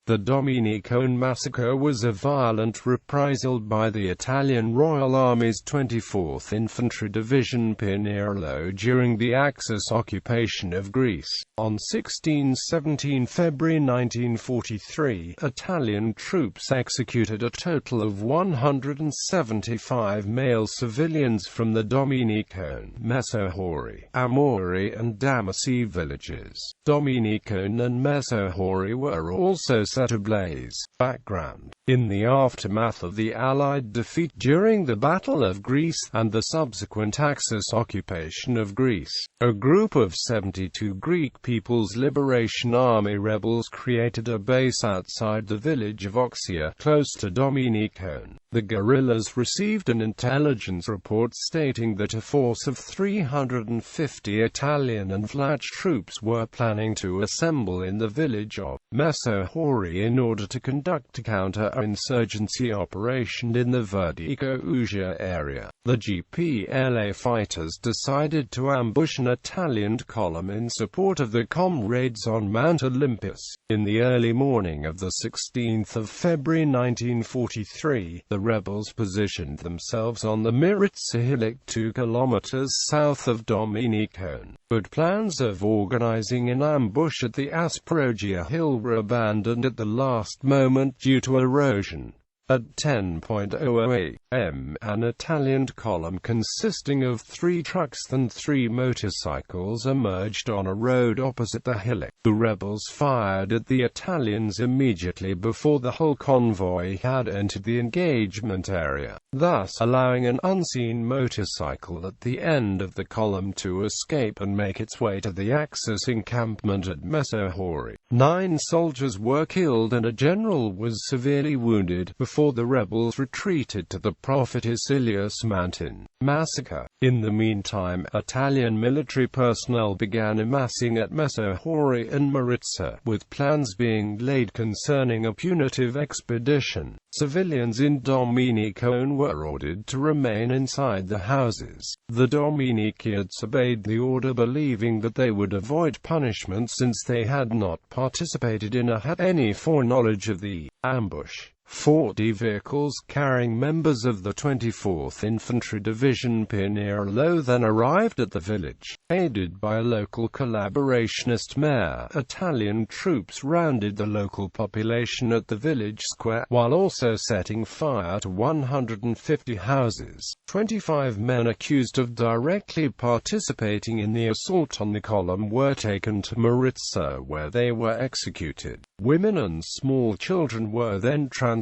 The Domenikon Massacre was a violent reprisal by the Italian Royal Army's 24th Infantry Division Pinerolo during the Axis Occupation of Greece. On 16-17 February 1943, Italian troops executed a total of 175 male civilians from the Domenikon, Mesohori, Amouri and Damasi villages. Domenikon and Mesohori were also set ablaze. Background: in the aftermath of the Allied defeat during the Battle of Greece and the subsequent Axis occupation of Greece, a group of 72 Greek People's Liberation Army rebels created a base outside the village of Oxia, close to Domenikon. The guerrillas received an intelligence report stating that a force of 350 Italian and Vlach troops were planning to assemble in the village of Mesohori in order to conduct a counter-insurgency operation in the Verdico-Uja area. The GPLA fighters decided to ambush an Italian column in support of the comrades on Mount Olympus. In the early morning of the 16th of February 1943, the rebels positioned themselves on the Maritsa hillock 2 kilometers south of Domenikon, but plans of organizing an ambush at the Asprogia hill were abandoned at the last moment due to erosion. At 10:00 am, an Italian column consisting of 3 trucks and 3 motorcycles emerged on a road opposite the hillock. The rebels fired at the Italians immediately before the whole convoy had entered the engagement area, thus allowing an unseen motorcycle at the end of the column to escape and make its way to the Axis encampment at Mesohori. 9 soldiers were killed and a general was severely wounded before the rebels retreated to the Prophetess Ilias mountain. Massacre. In the meantime, Italian military personnel began amassing at Mesohori and Maritsa, with plans being laid concerning a punitive expedition. Civilians in Domenikon were ordered to remain inside the houses. The Domenikians obeyed the order, believing that they would avoid punishment since they had not participated in or had any foreknowledge of the ambush. 40 vehicles carrying members of the 24th Infantry Division Pinerolo then arrived at the village. Aided by a local collaborationist mayor, Italian troops rounded the local population at the village square, while also setting fire to 150 houses. 25 men accused of directly participating in the assault on the column were taken to Maritsa, where they were executed. Women and small children were then transferred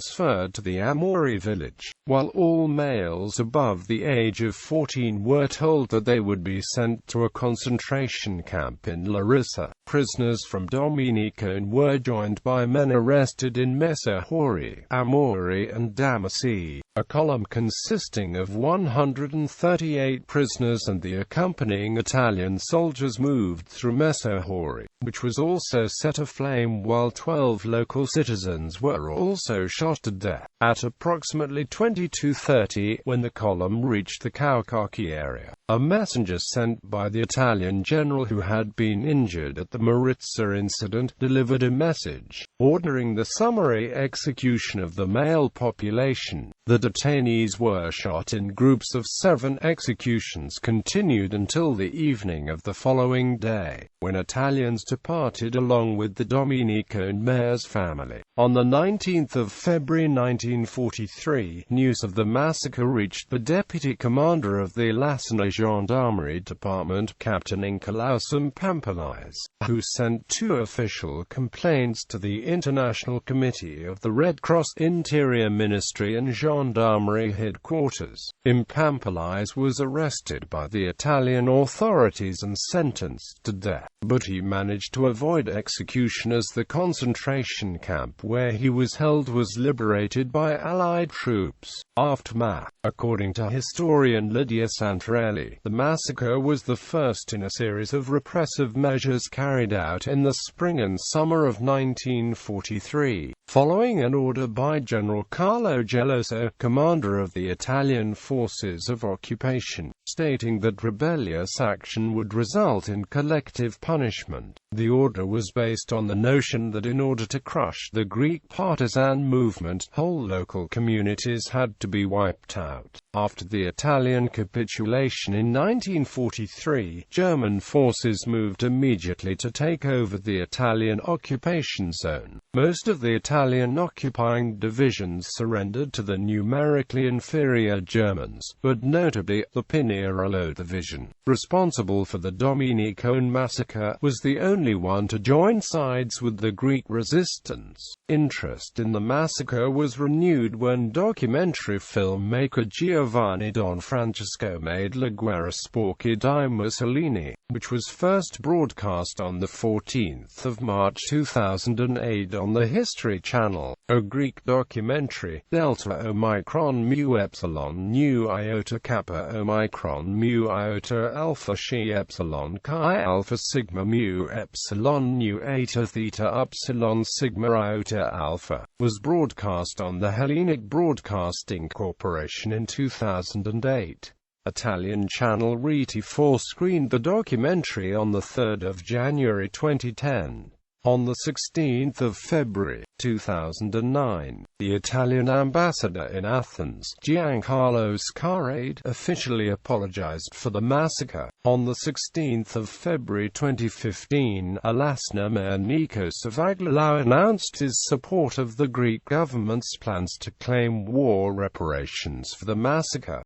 to the Amouri village, while all males above the age of 14 were told that they would be sent to a concentration camp in Larissa. Prisoners from Domenikon were joined by men arrested in Mesohori, Amouri and Damasi. A column consisting of 138 prisoners and the accompanying Italian soldiers moved through Mesohori, which was also set aflame, while 12 local citizens were also shot to death. At approximately 22:30, when the column reached the Kaukaki area, a messenger sent by the Italian general who had been injured at the Maritsa incident delivered a message, ordering the summary execution of the male population. The detainees were shot in groups of 7. Executions continued until the evening of the following day, when Italians departed along with the Domenikon mayor's family. On the 19th of February 1943, news of the massacre reached the deputy commander of the Lassina Gendarmerie Department, Captain Incolausum Pampalais, who sent 2 official complaints to the International Committee of the Red Cross, Interior Ministry and Gendarmerie headquarters. Pampalais was arrested by the Italian authorities and sentenced to death, but he managed to avoid execution as the concentration camp where he was held was liberated by Allied troops. Aftermath. According to historian Lydia Santarelli, the massacre was the first in a series of repressive measures carried out in the spring and summer of 1943, following an order by General Carlo Geloso, commander of the Italian forces of occupation, stating that rebellious action would result in collective punishment. The order was based on the notion that in order to crush the Greek partisan movement, whole local communities had to be wiped out. After the Italian capitulation in 1943, German forces moved immediately to take over the Italian occupation zone. Most of the Italian occupying divisions surrendered to the numerically inferior Germans, but notably, the Pinerolo division, responsible for the Domenikon Massacre, was the only one to join sides with the Greek resistance. Interest in the massacre was renewed when documentary filmmaker Giovanni Don Francesco made La guerra sporca di Mussolini, which was first broadcast on 14 March 2008 on the History Channel. A Greek documentary, Delta Omicron Mu Epsilon Nu Iota Kappa Omicron Mu Iota Alpha Xi Epsilon Chi Alpha Sigma Mu Epsilon Nu Eta Theta Upsilon Sigma Iota Alpha, was broadcast on the Hellenic Broadcasting Corporation in 2008. Italian channel Rete 4 screened the documentary on 3 January 2010. On 16 February 2009, the Italian ambassador in Athens, Giancarlo Scarade, officially apologized for the massacre. On 16 February 2015, Alasna Mayor Nikos Avaglou announced his support of the Greek government's plans to claim war reparations for the massacre.